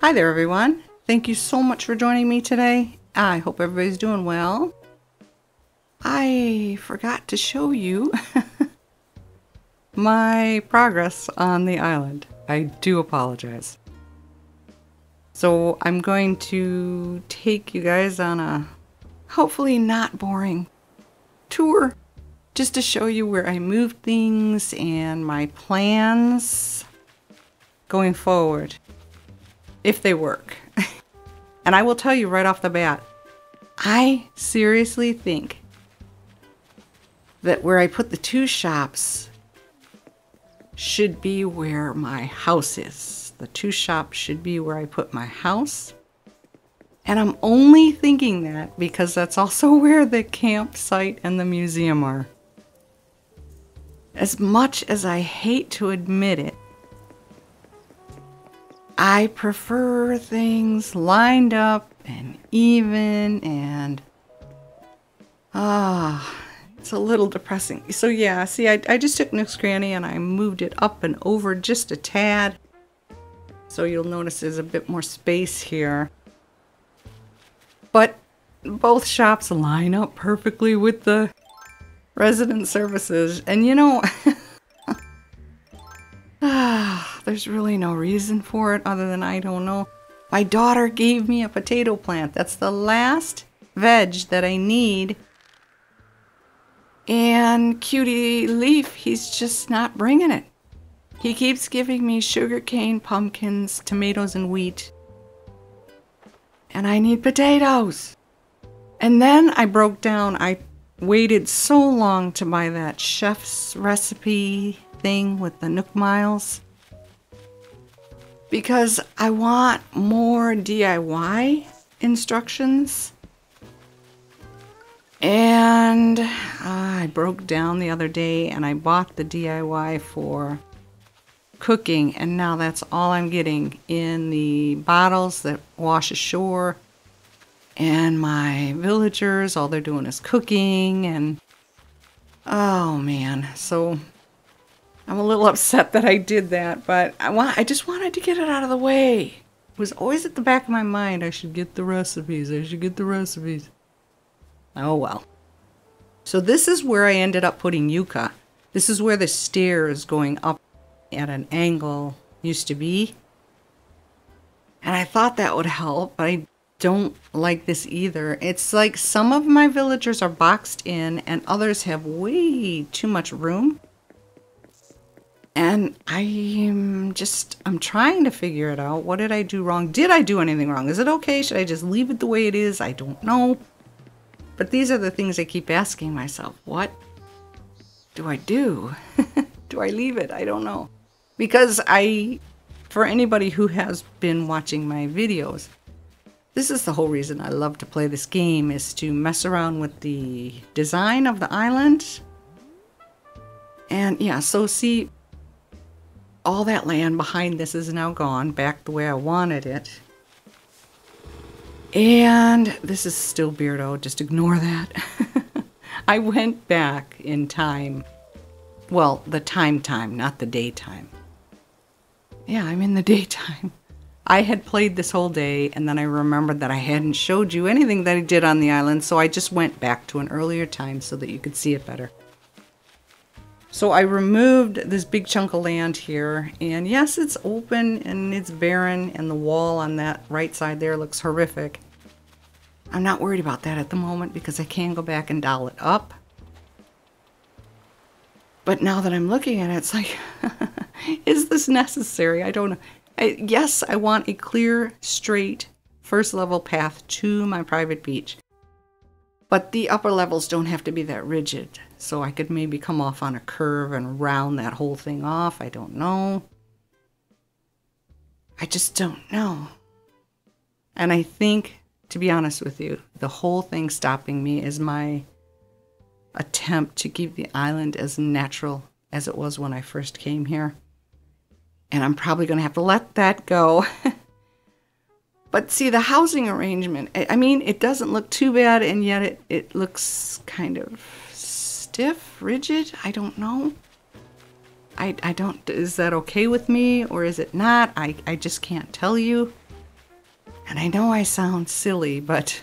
Hi there, everyone. Thank you so much for joining me today. I hope everybody's doing well. I forgot to show you my progress on the island. I do apologize. So I'm going to take you guys on a hopefully not boring tour just to show you where I moved things and my plans going forward, if they work. And I will tell you right off the bat, I seriously think that where I put the two shops should be where my house is. The two shops should be where I put my house. And I'm only thinking that because that's also where the campsite and the museum are. As much as I hate to admit it, I prefer things lined up and even, and it's a little depressing. So yeah, see, I just took Nook's Cranny and I moved it up and over just a tad. So you'll notice there's a bit more space here. But both shops line up perfectly with the resident services. And you know, there's really no reason for it other than I don't know. My daughter gave me a potato plant. That's the last veg that I need. And Cutie Leaf, he's just not bringing it. He keeps giving me sugarcane, pumpkins, tomatoes, and wheat. And I need potatoes. And then I broke down. I waited so long to buy that chef's recipe thing with the Nook Miles, because I want more DIY instructions. And I broke down the other day and I bought the DIY for cooking, and now that's all I'm getting in the bottles that wash ashore. And my villagers, all they're doing is cooking, and oh man, so I'm a little upset that I did that, but I just wanted to get it out of the way. It was always at the back of my mind, I should get the recipes, I should get the recipes. Oh well. So this is where I ended up putting Yucca. This is where the stairs going up at an angle used to be. And I thought that would help, but I don't like this either. It's like some of my villagers are boxed in and others have way too much room. And I'm trying to figure it out. What did I do wrong? Did I do anything wrong? Is it okay? Should I just leave it the way it is? I don't know. But these are the things I keep asking myself. What do I do? Do I leave it? I don't know. Because for anybody who has been watching my videos, this is the whole reason I love to play this game, is to mess around with the design of the island. And yeah, so see, all that land behind this is now gone, back the way I wanted it. And this is still Beardo, just ignore that. I went back in time. Well, the time, not the daytime. Yeah, I'm in the daytime. I had played this whole day, and then I remembered that I hadn't showed you anything that I did on the island, so I just went back to an earlier time so that you could see it better. So I removed this big chunk of land here, and yes, it's open and it's barren, and the wall on that right side there looks horrific. I'm not worried about that at the moment because I can go back and dowel it up. But now that I'm looking at it, it's like, is this necessary? I don't know. Yes, I want a clear, straight, first level path to my private beach. But the upper levels don't have to be that rigid. So I could maybe come off on a curve and round that whole thing off. I don't know. I just don't know. And I think, to be honest with you, the whole thing stopping me is my attempt to keep the island as natural as it was when I first came here. And I'm probably going to have to let that go. But see, the housing arrangement, I mean, it doesn't look too bad, and yet it looks kind of stiff, rigid. I don't know. I don't, is that okay with me or is it not? I just can't tell you. And I know I sound silly, but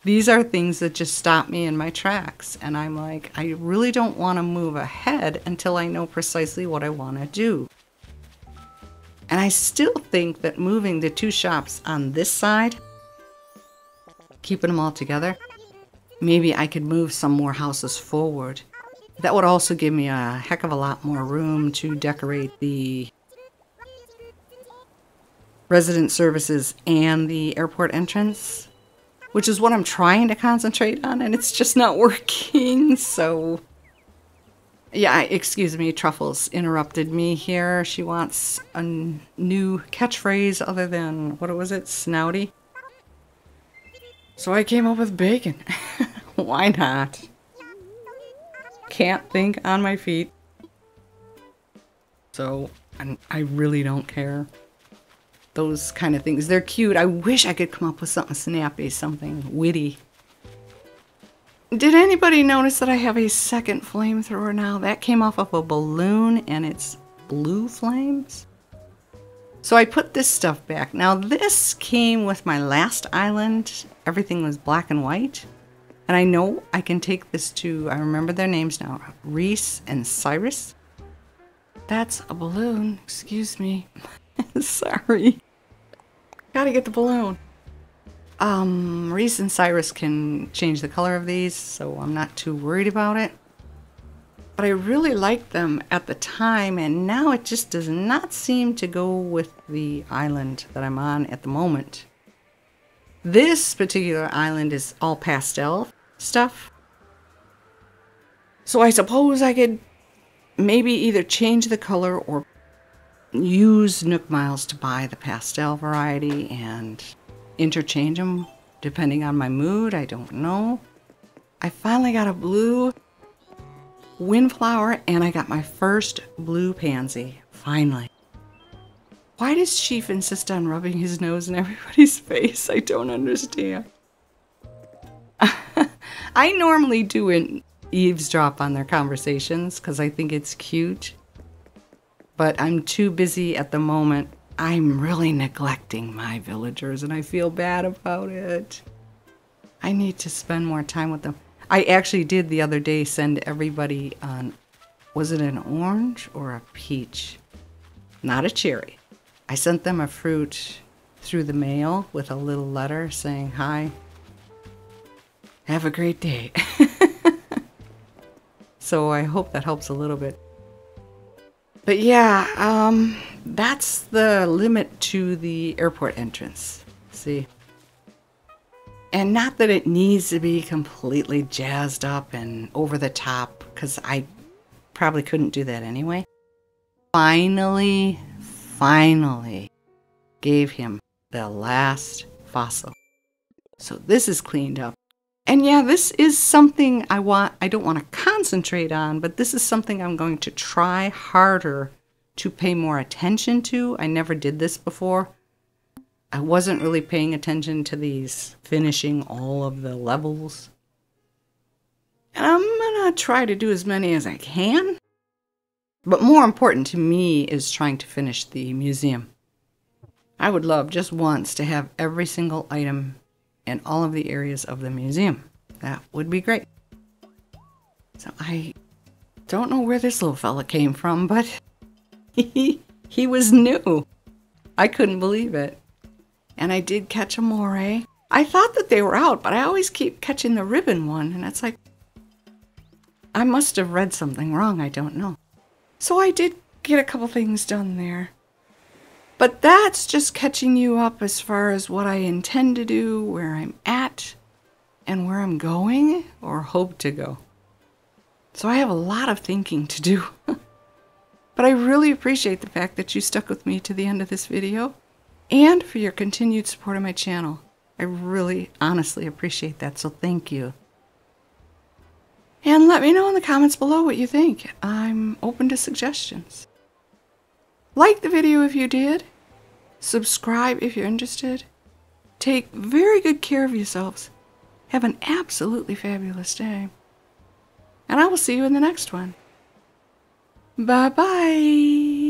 these are things that just stop me in my tracks. And I'm like, I really don't want to move ahead until I know precisely what I want to do. And I still think that moving the two shops on this side, keeping them all together, maybe I could move some more houses forward. That would also give me a heck of a lot more room to decorate the resident services and the airport entrance, which is what I'm trying to concentrate on, and it's just not working. So yeah, excuse me, Truffles interrupted me here. She wants a new catchphrase other than, what was it, snouty? So I came up with bacon. Why not? Can't think on my feet. So I really don't care. Those kind of things, they're cute. I wish I could come up with something snappy, something witty. Did anybody notice that I have a second flamethrower now? That came off of a balloon and it's blue flames. So I put this stuff back. Now this came with my last island. Everything was black and white. And I know I can take this to, I remember their names now, Reese and Cyrus. That's a balloon, excuse me. Sorry. Gotta get the balloon. Reese and Cyrus can change the color of these, so I'm not too worried about it. But I really liked them at the time, and now it just does not seem to go with the island that I'm on at the moment. This particular island is all pastel stuff. So I suppose I could maybe either change the color or use Nook Miles to buy the pastel variety and interchange them depending on my mood. I don't know. I finally got a blue windflower and I got my first blue pansy. Finally. Why does Chief insist on rubbing his nose in everybody's face? I don't understand. I normally do eavesdrop on their conversations because I think it's cute. But I'm too busy at the moment. I'm really neglecting my villagers and I feel bad about it. I need to spend more time with them. I actually did the other day send everybody on, was it an orange or a peach? Not a cherry. I sent them a fruit through the mail with a little letter saying, hi, have a great day. So I hope that helps a little bit. But yeah, that's the limit to the airport entrance. See? And not that it needs to be completely jazzed up and over the top, because I probably couldn't do that anyway. Finally gave him the last fossil. So this is cleaned up. And yeah, this is something I don't want to concentrate on, but this is something I'm going to try harder to pay more attention to. I never did this before. I wasn't really paying attention to these, finishing all of the levels. And I'm gonna try to do as many as I can. But more important to me is trying to finish the museum. I would love just once to have every single item in all of the areas of the museum. That would be great. So I don't know where this little fella came from, but he was new. I couldn't believe it. And I did catch a moray. I thought that they were out, but I always keep catching the ribbon one, and it's like, I must have read something wrong, I don't know. So I did get a couple things done there. But that's just catching you up as far as what I intend to do, where I'm at, and where I'm going, or hope to go. So I have a lot of thinking to do. But I really appreciate the fact that you stuck with me to the end of this video, and for your continued support of my channel. I really, honestly appreciate that, so thank you. And let me know in the comments below what you think. I'm open to suggestions. Like the video if you did. Subscribe if you're interested. Take very good care of yourselves. Have an absolutely fabulous day. And I will see you in the next one. Bye-bye.